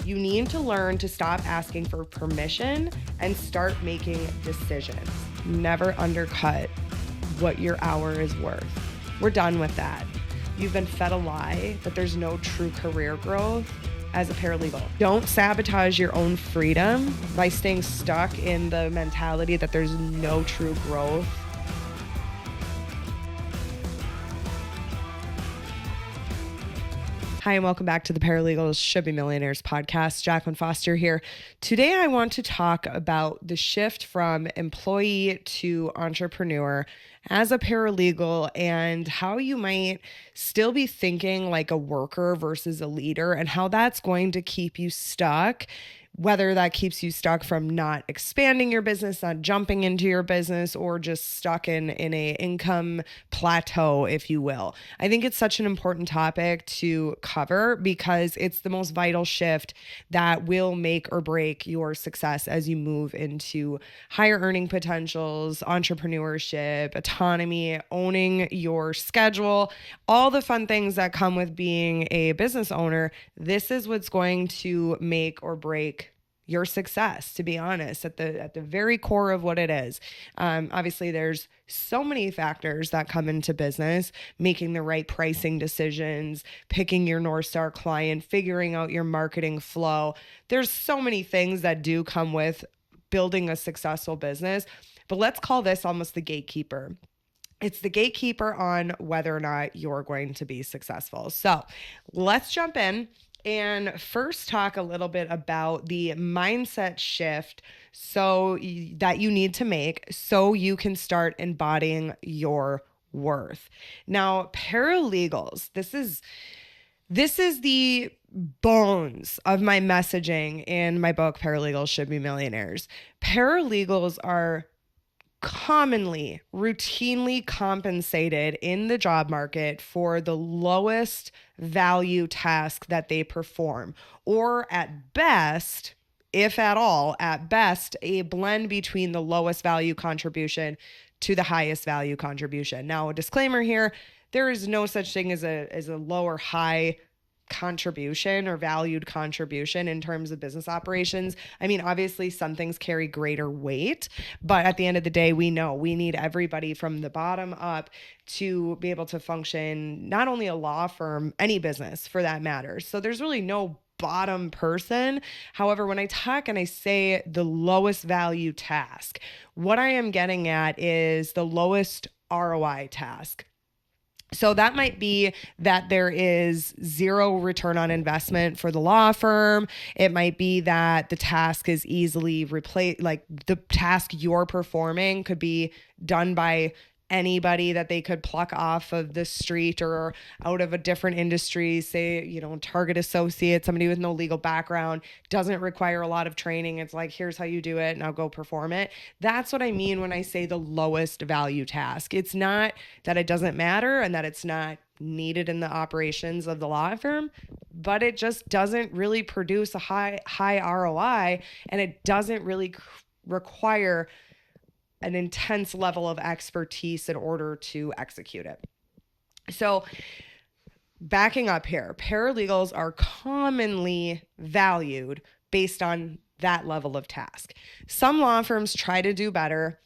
You need to learn to stop asking for permission and start making decisions. Never undercut what your hour is worth. We're done with that. You've been fed a lie that there's no true career growth as a paralegal. Don't sabotage your own freedom by staying stuck in the mentality that there's no true growth. Hi, and welcome back to the Paralegals Should Be Millionaires podcast. Jacqueline Foster here. Today, I want to talk about the shift from employee to entrepreneur as a paralegal and how you might still be thinking like a worker versus a leader and how that's going to keep you stuck. Whether that keeps you stuck from not expanding your business, not jumping into your business, or just stuck in a income plateau, if you will. I think it's such an important topic to cover because it's the most vital shift that will make or break your success as you move into higher earning potentials, entrepreneurship, autonomy, owning your schedule, all the fun things that come with being a business owner. This is what's going to make or break your success, to be honest, at the very core of what it is. Obviously, there's so many factors that come into business, making the right pricing decisions, picking your North Star client, figuring out your marketing flow. There's so many things that do come with building a successful business, but let's call this almost the gatekeeper. It's the gatekeeper on whether or not you're going to be successful. So let's jump in and first talk a little bit about the mindset shift that you need to make so you can start embodying your worth. Now, paralegals, this is the bones of my messaging in my book, Paralegals Should Be Millionaires. Paralegals are commonly, routinely compensated in the job market for the lowest value task that they perform, or at best, if at all, at best, a blend between the lowest value contribution to the highest value contribution. Now, a disclaimer here, there is no such thing as a low or high contribution or valued contribution in terms of business operations. I mean, obviously some things carry greater weight, but at the end of the day, we know we need everybody from the bottom up to be able to function, not only a law firm, any business for that matter. So there's really no bottom person. However, when I talk and I say the lowest value task, what I am getting at is the lowest ROI task. So that might be that there is zero return on investment for the law firm. It might be that the task is easily replaced, like the task you're performing could be done by anybody that they could pluck off of the street or out of a different industry, say, Target associate, somebody with no legal background, doesn't require a lot of training. It's like, here's how you do it, now go perform it. That's what I mean when I say the lowest value task. It's not that it doesn't matter and that it's not needed in the operations of the law firm, but it just doesn't really produce a high ROI, and it doesn't really require an intense level of expertise in order to execute it. So backing up here, paralegals are commonly valued based on that level of task. Some law firms try to do better,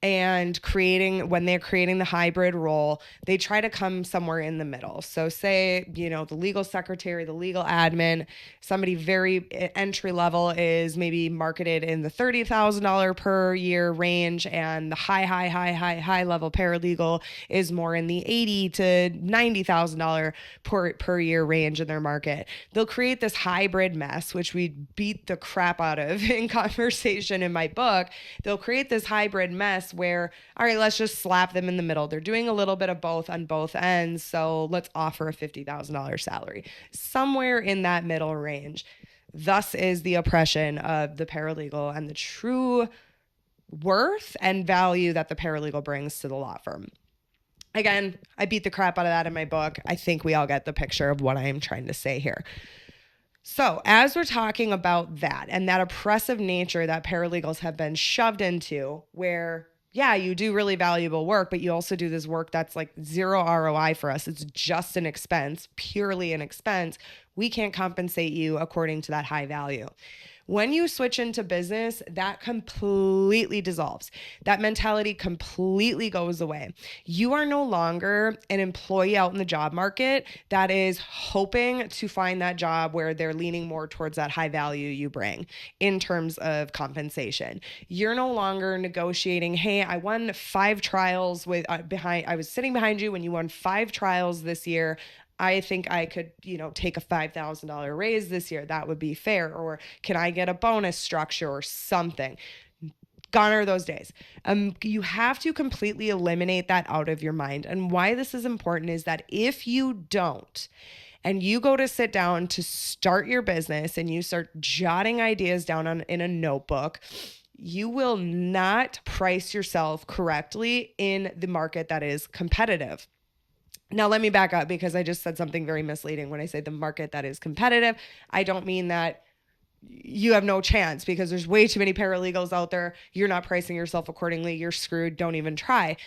and when they're creating the hybrid role, they try to come somewhere in the middle. So say, the legal secretary, the legal admin, somebody very entry level is maybe marketed in the $30,000 per year range, and the high level paralegal is more in the $80,000 to $90,000 per year range in their market. They'll create this hybrid mess, which we beat the crap out of in conversation in my book. They'll create this hybrid mess where, all right, let's just slap them in the middle. They're doing a little bit of both on both ends, so let's offer a $50,000 salary. Somewhere in that middle range. Thus is the oppression of the paralegal and the true worth and value that the paralegal brings to the law firm. Again, I beat the crap out of that in my book. I think we all get the picture of what I am trying to say here. So as we're talking about that and that oppressive nature that paralegals have been shoved into, where yeah, you do really valuable work, but you also do this work that's like zero ROI for us. It's just an expense, purely an expense. We can't compensate you according to that high value. When you switch into business, that completely dissolves. That mentality completely goes away. You are no longer an employee out in the job market that is hoping to find that job where they're leaning more towards that high value you bring in terms of compensation. You're no longer negotiating, hey, I won 5 trials with I was sitting behind you when you won 5 trials this year. I think I could, take a $5,000 raise this year. That would be fair. Or can I get a bonus structure or something? Gone are those days. You have to completely eliminate that out of your mind. And why this is important is that if you don't, and you go to sit down to start your business and you start jotting ideas down in a notebook, you will not price yourself correctly in the market that is competitive. Now, let me back up because I just said something very misleading. When I say the market that is competitive, I don't mean that you have no chance, because there's way too many paralegals out there. You're not pricing yourself accordingly. You're screwed. Don't even try.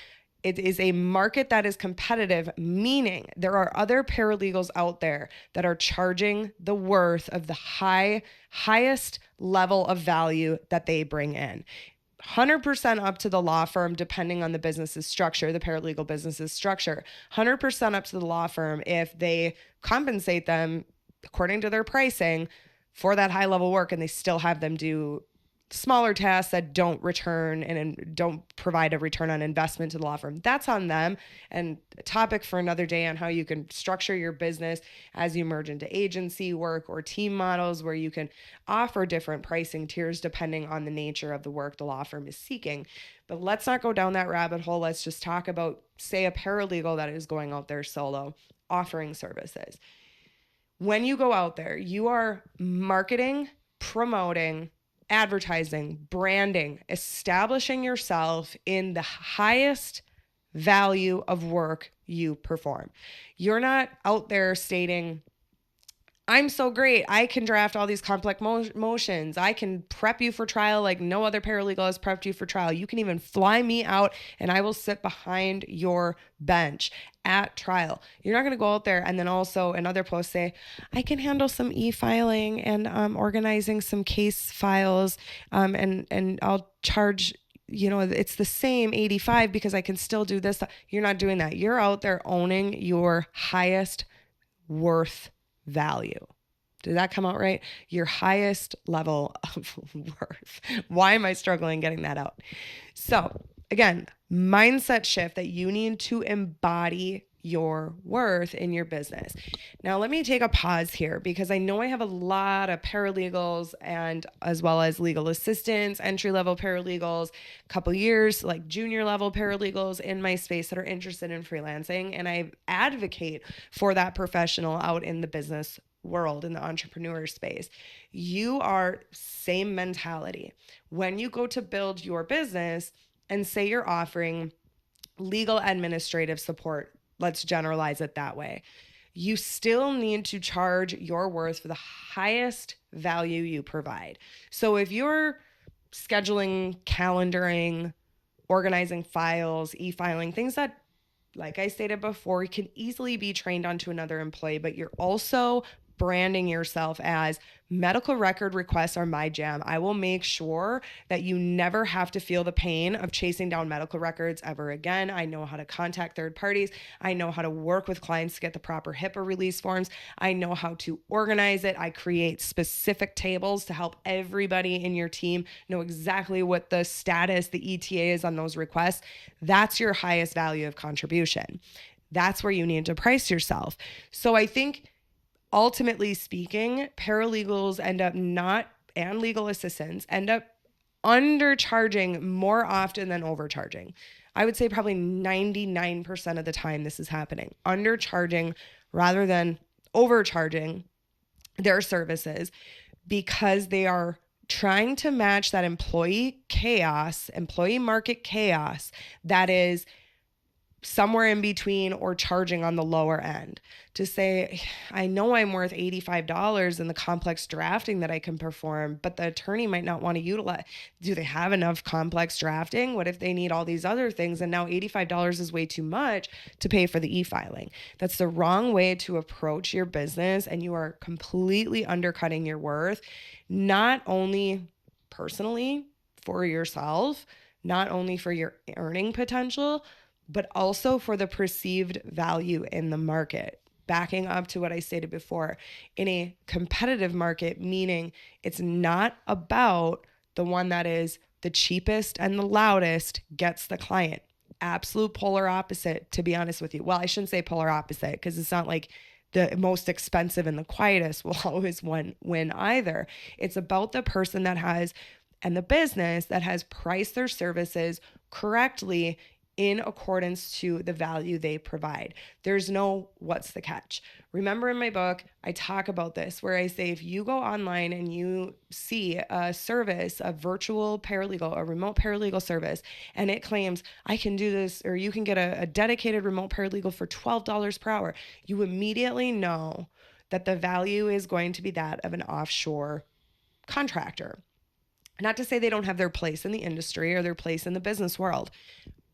It is a market that is competitive, meaning there are other paralegals out there that are charging the worth of the highest level of value that they bring in. 100% up to the law firm, depending on the business's structure, the paralegal business's structure. 100% up to the law firm if they compensate them according to their pricing for that high level work, and they still have them do smaller tasks that don't return and don't provide a return on investment to the law firm. That's on them, and a topic for another day on how you can structure your business as you merge into agency work or team models where you can offer different pricing tiers depending on the nature of the work the law firm is seeking. But let's not go down that rabbit hole. Let's just talk about, say, a paralegal that is going out there solo offering services. When you go out there, you are marketing, promoting, advertising, branding, establishing yourself in the highest value of work you perform. You're not out there stating, I'm so great. I can draft all these complex motions. I can prep you for trial like no other paralegal has prepped you for trial. You can even fly me out and I will sit behind your bench at trial. You're not going to go out there and then also another post say, I can handle some e-filing and organizing some case files, and I'll charge, it's the same 85 because I can still do this. You're not doing that. You're out there owning your highest worth value. Did that come out right? Your highest level of worth. Why am I struggling getting that out? So again, mindset shift that you need to embody your worth in your business. Now, let me take a pause here because I know I have a lot of paralegals and as well as legal assistants, entry-level paralegals, a couple years, like junior level paralegals in my space that are interested in freelancing. And I advocate for that professional out in the business world, in the entrepreneur space. You are same mentality. When you go to build your business and say you're offering legal administrative support, let's generalize it that way, you still need to charge your worth for the highest value you provide. So if you're scheduling, calendaring, organizing files, e-filing, things that, like I stated before, can easily be trained onto another employee, but you're also branding yourself as medical record requests are my jam. I will make sure that you never have to feel the pain of chasing down medical records ever again. I know how to contact third parties. I know how to work with clients to get the proper HIPAA release forms. I know how to organize it. I create specific tables to help everybody in your team know exactly what the status, the ETA is on those requests. That's your highest value of contribution. That's where you need to price yourself. So I think, ultimately speaking, paralegals and legal assistants end up undercharging more often than overcharging. I would say probably 99% of the time this is happening. Undercharging rather than overcharging their services because they are trying to match that employee market chaos that is somewhere in between or charging on the lower end to say, I know I'm worth $85 in the complex drafting that I can perform, but the attorney might not want to utilize. Do they have enough complex drafting? What if they need all these other things? And now $85 is way too much to pay for the e-filing. That's the wrong way to approach your business, and you are completely undercutting your worth, not only personally for yourself, not only for your earning potential, but also for the perceived value in the market. Backing up to what I stated before, in a competitive market, meaning it's not about the one that is the cheapest and the loudest gets the client. Absolute polar opposite, to be honest with you. Well, I shouldn't say polar opposite, because it's not like the most expensive and the quietest will always win either. It's about the person that has, and the business that has priced their services correctly in accordance to the value they provide. There's no what's the catch. Remember, in my book, I talk about this where I say, if you go online and you see a service, a virtual paralegal, a remote paralegal service, and it claims I can do this, or you can get a dedicated remote paralegal for $12 per hour, you immediately know that the value is going to be that of an offshore contractor. Not to say they don't have their place in the industry or their place in the business world,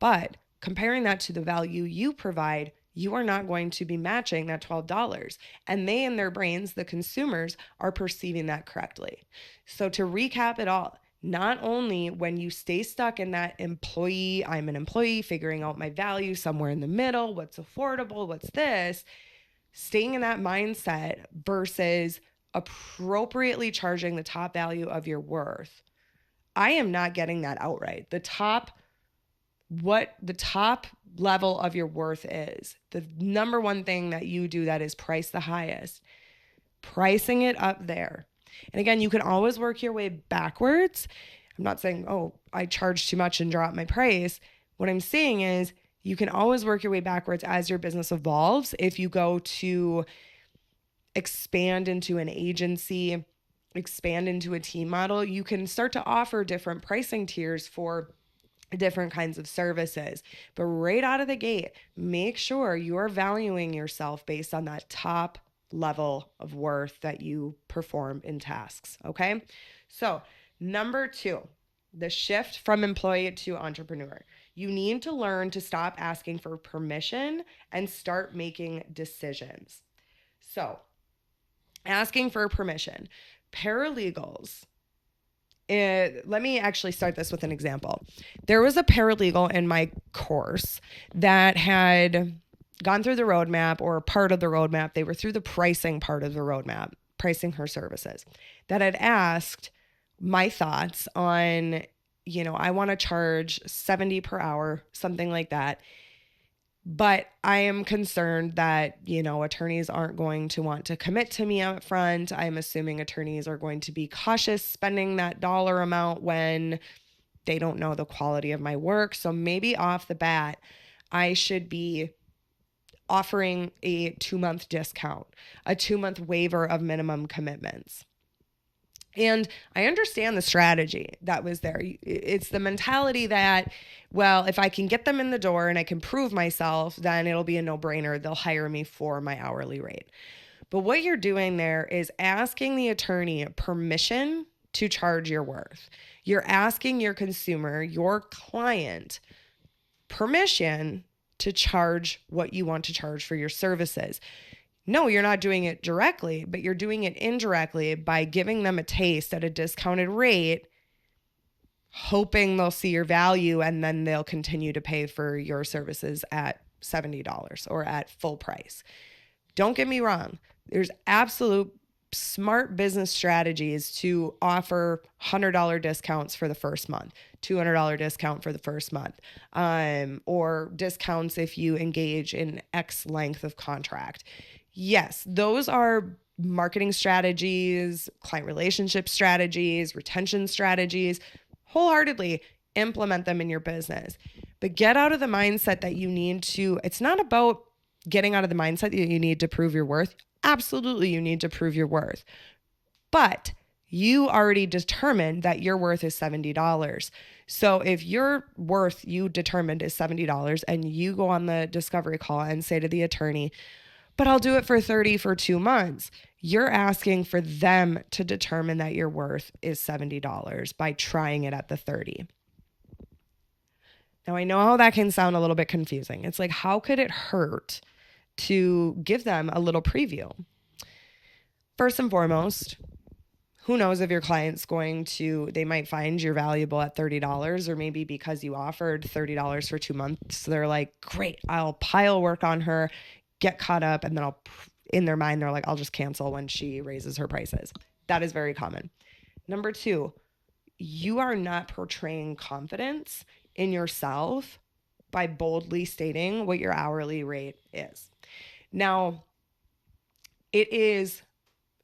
but comparing that to the value you provide, you are not going to be matching that $12. And they, in their brains, the consumers, are perceiving that correctly. So to recap it all, not only when you stay stuck in that employee, I'm an employee, figuring out my value somewhere in the middle, what's affordable, what's this, staying in that mindset versus appropriately charging the top value of your worth. I am not getting that outright. What the top level of your worth is, the number one thing that you do that is price the highest, pricing it up there. And again, you can always work your way backwards. I'm not saying, oh, I charge too much and drop my price. What I'm saying is you can always work your way backwards as your business evolves. If you go to expand into an agency, expand into a team model, you can start to offer different pricing tiers for different kinds of services. But right out of the gate, make sure you are valuing yourself based on that top level of worth that you perform in tasks. Okay. So number 2, the shift from employee to entrepreneur. You need to learn to stop asking for permission and start making decisions. So asking for permission, paralegals, let me actually start this with an example. There was a paralegal in my course that had gone through the roadmap, or part of the roadmap. They were through the pricing part of the roadmap, pricing her services, that had asked my thoughts on, I want to charge $70 per hour, something like that. But I am concerned that, attorneys aren't going to want to commit to me up front. I'm assuming attorneys are going to be cautious spending that dollar amount when they don't know the quality of my work. So maybe off the bat, I should be offering a 2-month discount, a 2-month waiver of minimum commitments. And I understand the strategy that was there. It's the mentality that, well, if I can get them in the door and I can prove myself, then it'll be a no-brainer. They'll hire me for my hourly rate. But what you're doing there is asking the attorney permission to charge your worth. You're asking your consumer, your client, permission to charge what you want to charge for your services. No, you're not doing it directly, but you're doing it indirectly by giving them a taste at a discounted rate, hoping they'll see your value, and then they'll continue to pay for your services at $70 or at full price. Don't get me wrong. There's absolute smart business strategies to offer $100 discounts for the first month, $200 discount for the first month, or discounts if you engage in X length of contract. Yes, those are marketing strategies, client relationship strategies, retention strategies. Wholeheartedly implement them in your business. But get out of the mindset that you need to, it's not about getting out of the mindset that you need to prove your worth. Absolutely, you need to prove your worth. But You already determined that your worth is $70. So if your worth you determined is $70 and you go on the discovery call and say to the attorney, but I'll do it for 30 for 2 months. You're asking for them to determine that your worth is $70 by trying it at the 30. Now, I know how that can sound a little bit confusing. It's like, how could it hurt to give them a little preview? First and foremost, who knows if your client's they might find you're valuable at $30, or maybe because you offered $30 for 2 months, they're like, great, I'll pile work on her, get caught up, and then in their mind, they're like, I'll just cancel when she raises her prices. That is very common. Number two, you are not portraying confidence in yourself by boldly stating what your hourly rate is. Now, it is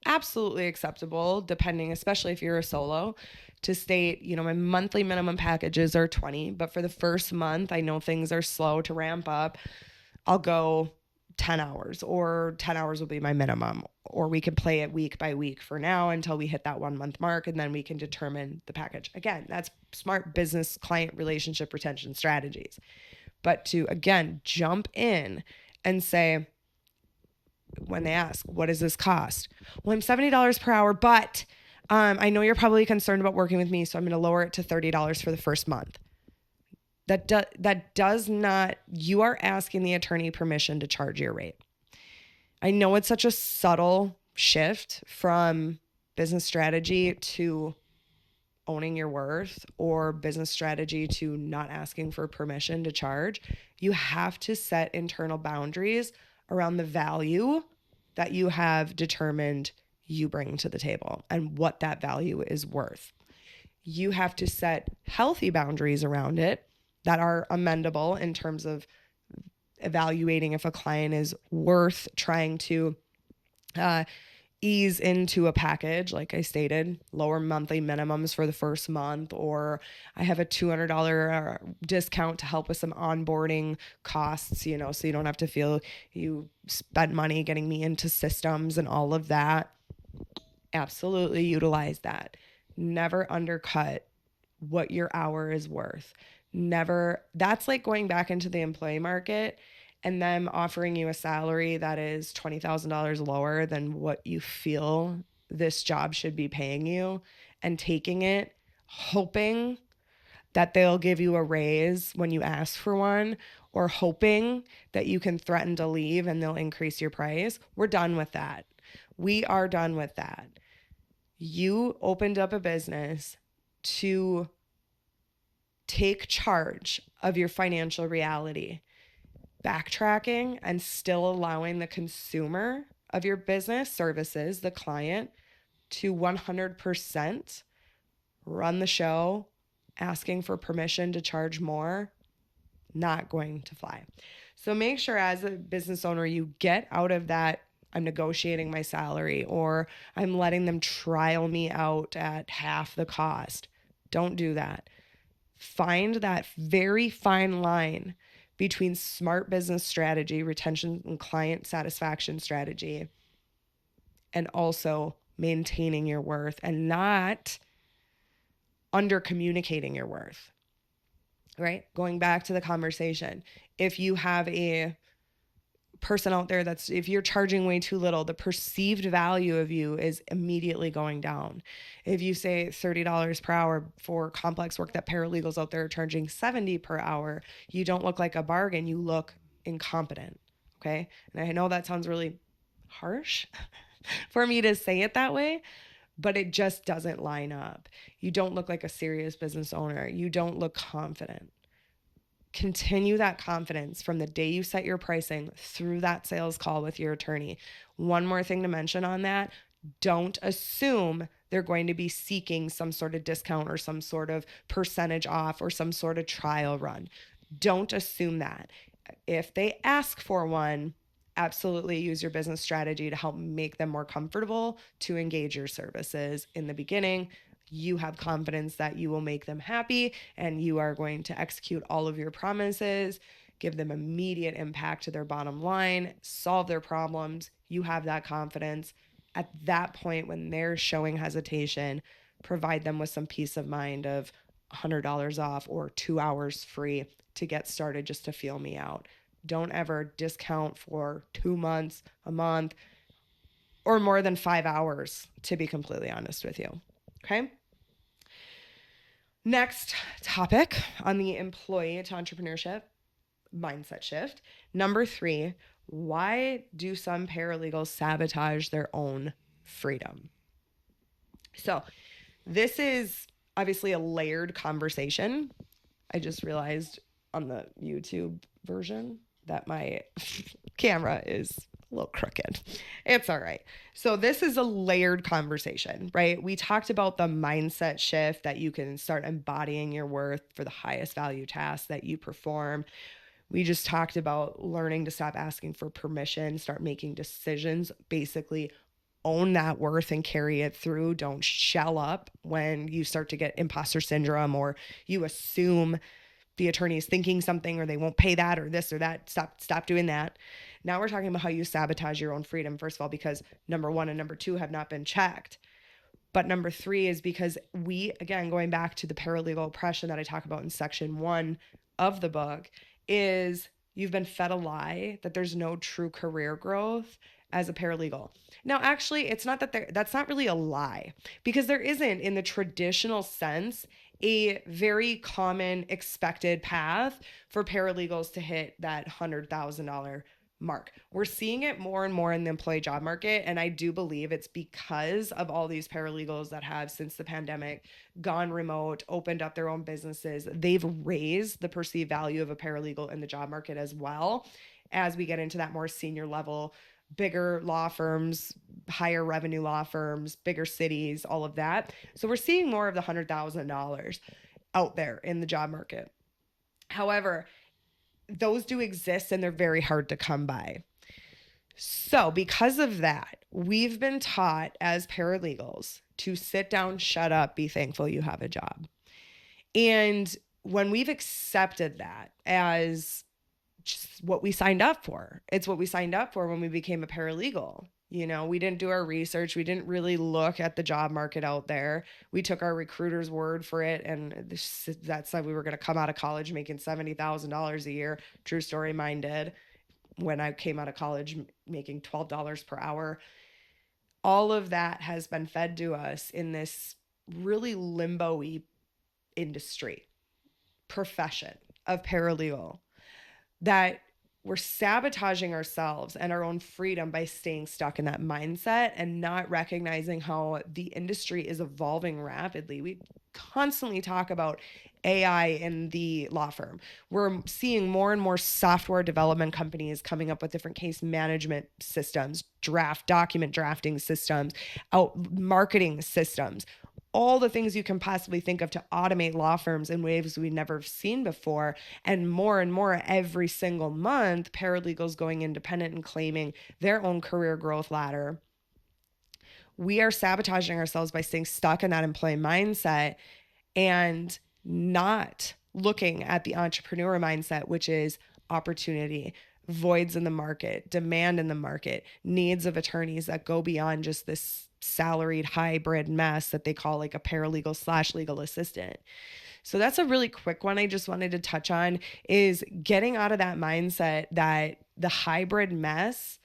absolutely acceptable, depending, especially if you're a solo, to state, my monthly minimum packages are 20, but for the first month, I know things are slow to ramp up. I'll go 10 hours, or 10 hours will be my minimum, or we can play it week by week for now until we hit that 1 month mark, and then we can determine the package. Again, that's smart business client relationship retention strategies. But to, again, jump in and say, when they ask, what does this cost? Well, I'm $70 per hour, but I know you're probably concerned about working with me, so I'm going to lower it to $30 for the first month. That does not, you are asking the attorney permission to charge your rate. I know it's such a subtle shift from business strategy to owning your worth, or business strategy to not asking for permission to charge. You have to set internal boundaries around the value that you have determined you bring to the table and what that value is worth. You have to set healthy boundaries around it that are amendable in terms of evaluating if a client is worth trying to ease into a package. Like I stated, lower monthly minimums for the first month, or I have a $200 discount to help with some onboarding costs, so you don't have to feel you spent money getting me into systems and all of that. Absolutely utilize that. Never undercut what your hour is worth. Never. That's like going back into the employee market and them offering you a salary that is $20,000 lower than what you feel this job should be paying you, and taking it, hoping that they'll give you a raise when you ask for one, or hoping that you can threaten to leave and they'll increase your price. We're done with that. We are done with that. You opened up a business to take charge of your financial reality. Backtracking and still allowing the consumer of your business services, the client, to 100% run the show, asking for permission to charge more, not going to fly. So make sure as a business owner, you get out of that, I'm negotiating my salary, or I'm letting them trial me out at half the cost. Don't do that. Find that very fine line between smart business strategy, retention and client satisfaction strategy, and also maintaining your worth and not under communicating your worth, right? Going back to the conversation, if you have a person out there if you're charging way too little, the perceived value of you is immediately going down. If you say $30 per hour for complex work that paralegals out there are charging $70 per hour, you don't look like a bargain, you look incompetent. Okay. And I know that sounds really harsh for me to say it that way, but it just doesn't line up. You don't look like a serious business owner. You don't look confident. Continue that confidence from the day you set your pricing through that sales call with your attorney. One more thing to mention on that: don't assume they're going to be seeking some sort of discount or some sort of percentage off or some sort of trial run. Don't assume that. If they ask for one, absolutely use your business strategy to help make them more comfortable to engage your services in the beginning. You have confidence that you will make them happy and you are going to execute all of your promises, give them immediate impact to their bottom line, solve their problems. You have that confidence. At that point, when they're showing hesitation, provide them with some peace of mind of $100 off or 2 hours free to get started just to feel me out. Don't ever discount for 2 months, a month, or more than 5 hours, to be completely honest with you. Okay. Next topic on the employee to entrepreneurship mindset shift. Number 3, why do some paralegals sabotage their own freedom? So, this is obviously a layered conversation. I just realized on the YouTube version that my camera is a little crooked. It's all right. So, this is a layered conversation, right? We talked about the mindset shift that you can start embodying your worth for the highest value tasks that you perform. We just talked about learning to stop asking for permission, start making decisions, basically own that worth and carry it through. Don't shell up when you start to get imposter syndrome or you assume the attorney is thinking something or they won't pay that or this or that. Stop doing that. Now we're talking about how you sabotage your own freedom, first of all, because number 1 and number 2 have not been checked. But number 3 is because we, again, going back to the paralegal oppression that I talk about in section 1 of the book, is you've been fed a lie that there's no true career growth as a paralegal. Now, actually, it's not that that's not really a lie, because there isn't, in the traditional sense, a very common expected path for paralegals to hit that $100,000 mark. We're seeing it more and more in the employee job market. And I do believe it's because of all these paralegals that have, since the pandemic, gone remote, opened up their own businesses. They've raised the perceived value of a paralegal in the job market as well, as we get into that more senior level, bigger law firms, higher revenue law firms, bigger cities, all of that. So we're seeing more of the $100,000 out there in the job market. However, those do exist and they're very hard to come by. So, because of that, we've been taught as paralegals to sit down, shut up, be thankful you have a job. And when we've accepted that as just what we signed up for, it's what we signed up for when we became a paralegal. You know, we didn't do our research. We didn't really look at the job market out there. We took our recruiter's word for it. And that said we were going to come out of college making $70,000 a year. True story, mine did. When I came out of college making $12 per hour. All of that has been fed to us in this really limbo-y industry, profession of paralegal, that we're sabotaging ourselves and our own freedom by staying stuck in that mindset and not recognizing how the industry is evolving rapidly. We constantly talk about AI in the law firm. We're seeing more and more software development companies coming up with different case management systems, document drafting systems, marketing systems, all the things you can possibly think of to automate law firms in ways we've never seen before. And more every single month, paralegals going independent and claiming their own career growth ladder. We are sabotaging ourselves by staying stuck in that employee mindset and not looking at the entrepreneur mindset, which is opportunity, voids in the market, demand in the market, needs of attorneys that go beyond just this salaried hybrid mess that they call like a paralegal / legal assistant. So that's a really quick one I just wanted to touch on, is getting out of that mindset that the hybrid mess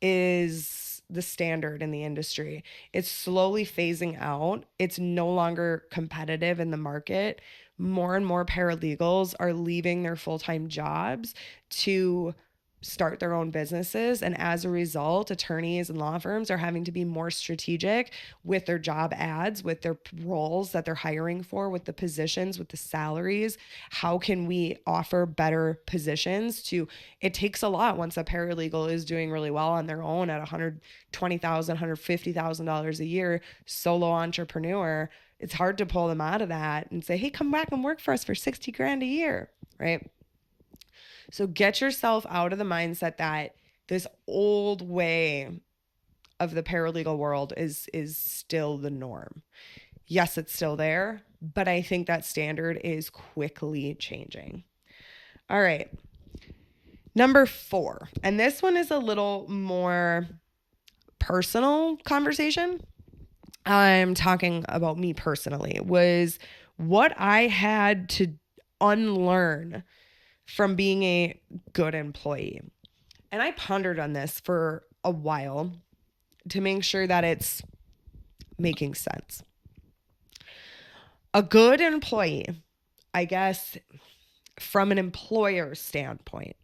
is the standard in the industry. It's slowly phasing out. It's no longer competitive in the market. More and more paralegals are leaving their full-time jobs to start their own businesses. And as a result, attorneys and law firms are having to be more strategic with their job ads, with their roles that they're hiring for, with the positions, with the salaries. How can we offer better positions to, it takes a lot once a paralegal is doing really well on their own at $120,000, $150,000 a year, solo entrepreneur. It's hard to pull them out of that and say, hey, come back and work for us for 60 grand a year, right? So get yourself out of the mindset that this old way of the paralegal world is still the norm. Yes, it's still there, but I think that standard is quickly changing. All right. Number 4, and this one is a little more personal conversation, I'm talking about me personally, was what I had to unlearn from being a good employee. And I pondered on this for a while to make sure that it's making sense. A good employee, I guess, from an employer standpoint,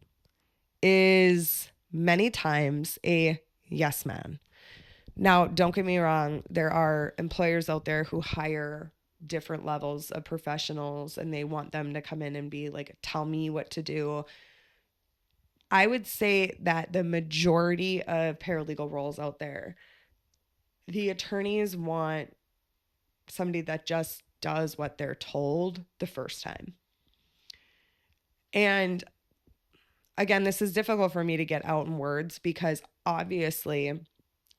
is many times a yes man. Now, don't get me wrong, there are employers out there who hire different levels of professionals and they want them to come in and be like, tell me what to do. I would say that the majority of paralegal roles out there, the attorneys want somebody that just does what they're told the first time. And again, this is difficult for me to get out in words because obviously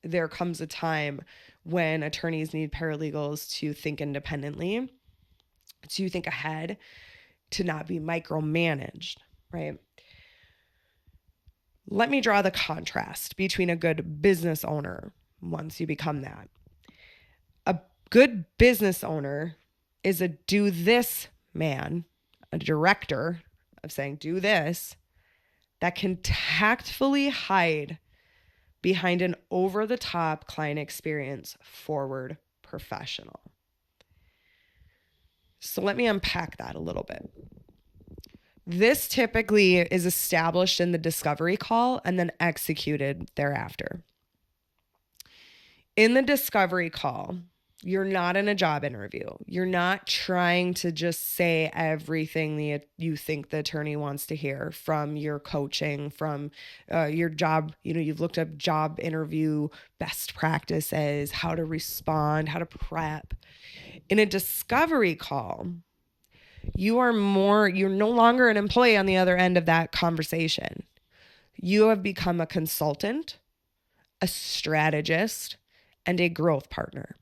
there comes a time when attorneys need paralegals to think independently, to think ahead, to not be micromanaged, right? Let me draw the contrast between a good business owner once you become that. A good business owner is a do this man, a director of saying do this, that can tactfully hide behind an over-the-top client experience forward professional. So let me unpack that a little bit. This typically is established in the discovery call and then executed thereafter. In the discovery call, you're not in a job interview. You're not trying to just say everything that you think the attorney wants to hear from your coaching, from your job. You've looked up job interview best practices, how to respond, how to prep. In a discovery call, you're no longer an employee on the other end of that conversation. You have become a consultant, a strategist, and a growth partner.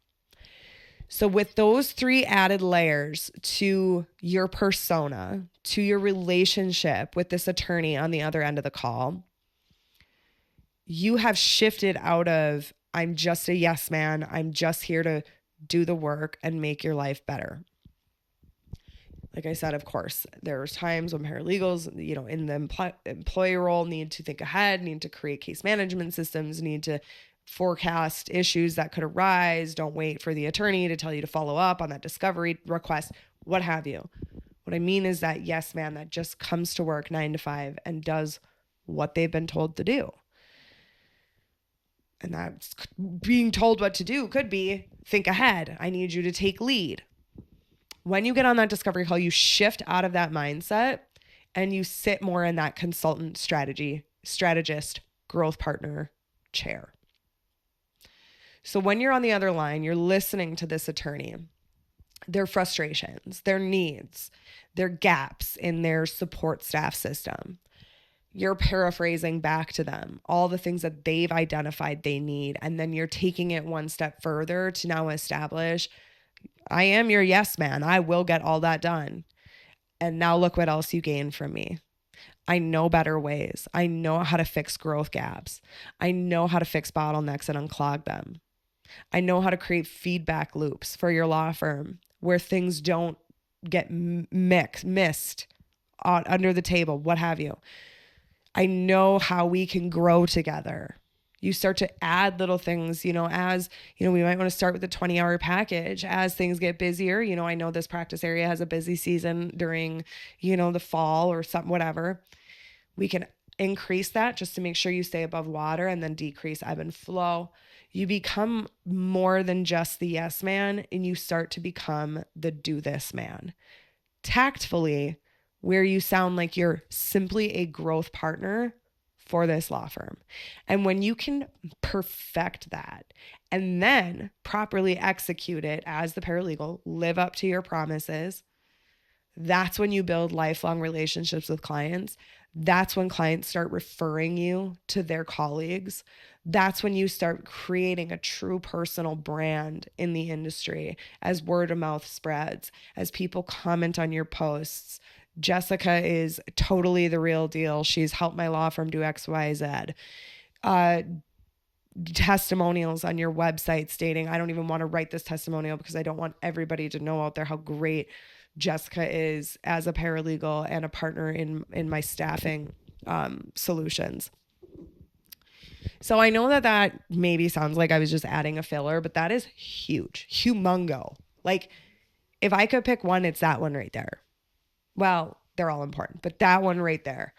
So with those three added layers to your persona, to your relationship with this attorney on the other end of the call, you have shifted out of, I'm just a yes man, I'm just here to do the work and make your life better. Like I said, of course, there's times when paralegals, in the employee role need to think ahead, need to create case management systems, need to forecast issues that could arise. Don't wait for the attorney to tell you to follow up on that discovery request, what have you. What I mean is that yes man that just comes to work 9 to 5 and does what they've been told to do. And that's being told what to do could be think ahead. I need you to take lead. When you get on that discovery call, you shift out of that mindset and you sit more in that consultant, strategist, growth partner chair. So when you're on the other line, you're listening to this attorney, their frustrations, their needs, their gaps in their support staff system. You're paraphrasing back to them all the things that they've identified they need. And then you're taking it one step further to now establish, I am your yes man. I will get all that done. And now look what else you gain from me. I know better ways. I know how to fix growth gaps. I know how to fix bottlenecks and unclog them. I know how to create feedback loops for your law firm where things don't get missed under the table, what have you. I know how we can grow together. You start to add little things, as, we might want to start with a 20-hour package as things get busier. I know this practice area has a busy season during, the fall or something, whatever. We can increase that just to make sure you stay above water and then decrease ebb and flow. You become more than just the yes man and you start to become the do this man. Tactfully, where you sound like you're simply a growth partner for this law firm. And when you can perfect that and then properly execute it as the paralegal, live up to your promises, that's when you build lifelong relationships with clients. That's when clients start referring you to their colleagues. That's when you start creating a true personal brand in the industry as word of mouth spreads, as people comment on your posts. Jessica is totally the real deal. She's helped my law firm do X, Y, Z. testimonials on your website stating, I don't even want to write this testimonial because I don't want everybody to know out there how great Jessica is as a paralegal and a partner in my staffing solutions. So I know that maybe sounds like I was just adding a filler, but that is huge, humongo. Like if I could pick one, it's that one right there. Well, they're all important, but that one right there.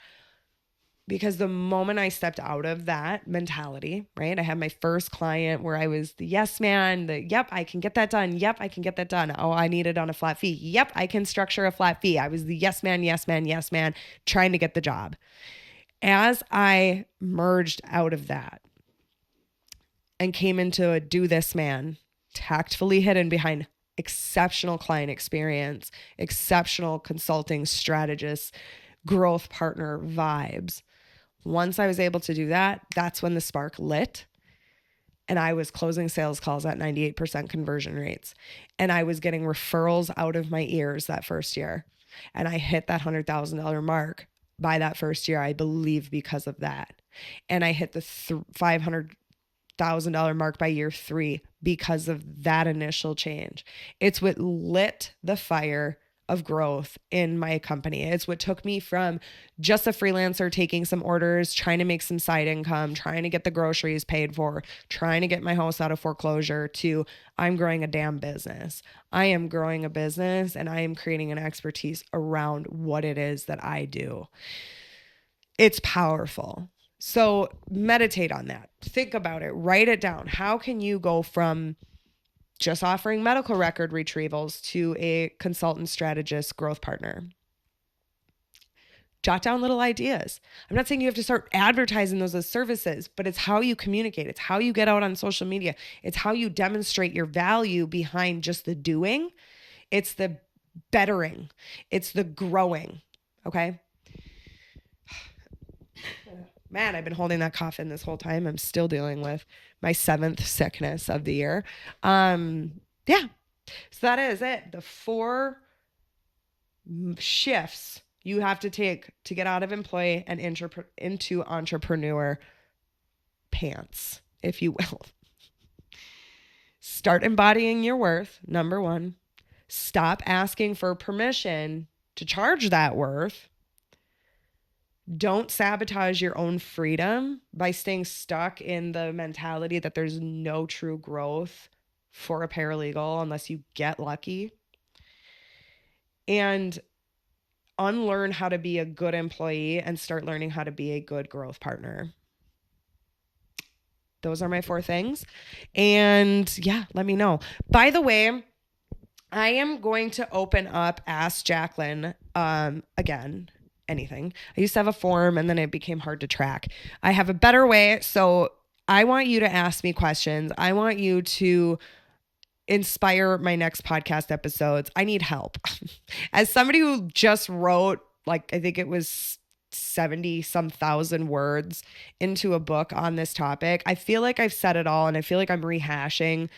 Because the moment I stepped out of that mentality, right? I had my first client where I was the yes man, yep, I can get that done. Yep, I can get that done. Oh, I need it on a flat fee. Yep, I can structure a flat fee. I was the yes man, yes man, yes man, trying to get the job. As I merged out of that and came into a do this man, tactfully hidden behind exceptional client experience, exceptional consulting strategist, growth partner vibes. Once I was able to do that, that's when the spark lit. And I was closing sales calls at 98% conversion rates. And I was getting referrals out of my ears that first year. And I hit that $100,000 mark by that first year, I believe, because of that. And I hit the $500,000 mark by year 3 because of that initial change. It's what lit the fire of growth in my company. It's what took me from just a freelancer taking some orders, trying to make some side income, trying to get the groceries paid for, trying to get my house out of foreclosure, to I'm growing a damn business. I am growing a business and I am creating an expertise around what it is that I do. It's powerful. So meditate on that. Think about it. Write it down. How can you go from just offering medical record retrievals to a consultant strategist growth partner? Jot down little ideas. I'm not saying you have to start advertising those as services, but it's how you communicate. It's how you get out on social media. It's how you demonstrate your value behind just the doing. It's the bettering. It's the growing. Okay. Man, I've been holding that cough in this whole time. I'm still dealing with my 7th sickness of the year. Yeah. So that is it. The 4 shifts you have to take to get out of employee and into entrepreneur pants, if you will. Start embodying your worth, number 1. Stop asking for permission to charge that worth. Don't sabotage your own freedom by staying stuck in the mentality that there's no true growth for a paralegal unless you get lucky. And unlearn how to be a good employee and start learning how to be a good growth partner. Those are my 4 things. And yeah, let me know. By the way, I am going to open up Ask Jacqueline again. Anything. I used to have a form and then it became hard to track. I have a better way. So I want you to ask me questions. I want you to inspire my next podcast episodes. I need help. As somebody who just wrote, like, I think it was 70 some thousand words into a book on this topic, I feel like I've said it all and I feel like I'm rehashing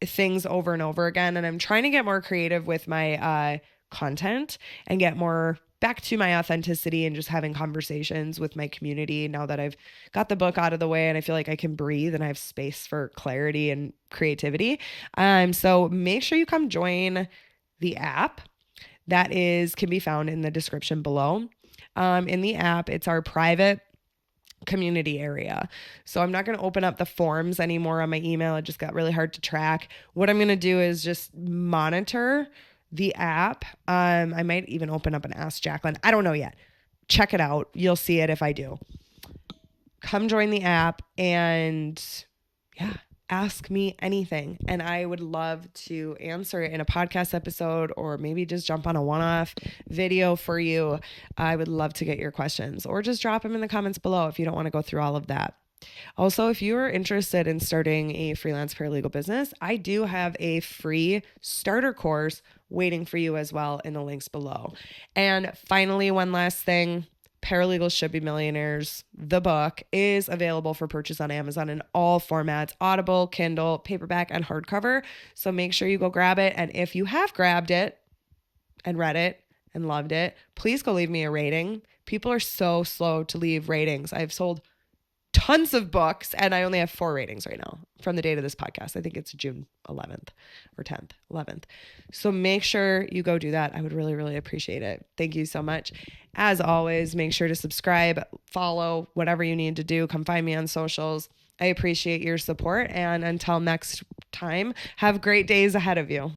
things over and over again. And I'm trying to get more creative with my content and get more back to my authenticity and just having conversations with my community now that I've got the book out of the way and I feel like I can breathe and I have space for clarity and creativity. So make sure you come join the app. That can be found in the description below. In the app, it's our private community area. So I'm not going to open up the forms anymore on my email. It just got really hard to track. What I'm going to do is just monitor the app. I might even open up an Ask Jacqueline. I don't know yet. Check it out. You'll see it if I do. Come join the app and yeah, ask me anything. And I would love to answer it in a podcast episode or maybe just jump on a one-off video for you. I would love to get your questions or just drop them in the comments below if you don't want to go through all of that. Also, if you are interested in starting a freelance paralegal business, I do have a free starter course waiting for you as well in the links below. And finally, one last thing, Paralegals Should Be Millionaires, the book, is available for purchase on Amazon in all formats, Audible, Kindle, paperback, and hardcover. So make sure you go grab it. And if you have grabbed it and read it and loved it, please go leave me a rating. People are so slow to leave ratings. I've sold tons of books, and I only have 4 ratings right now from the date of this podcast. I think it's June 11th or 10th, 11th. So make sure you go do that. I would really, really appreciate it. Thank you so much. As always, make sure to subscribe, follow, whatever you need to do. Come find me on socials. I appreciate your support. And until next time, have great days ahead of you.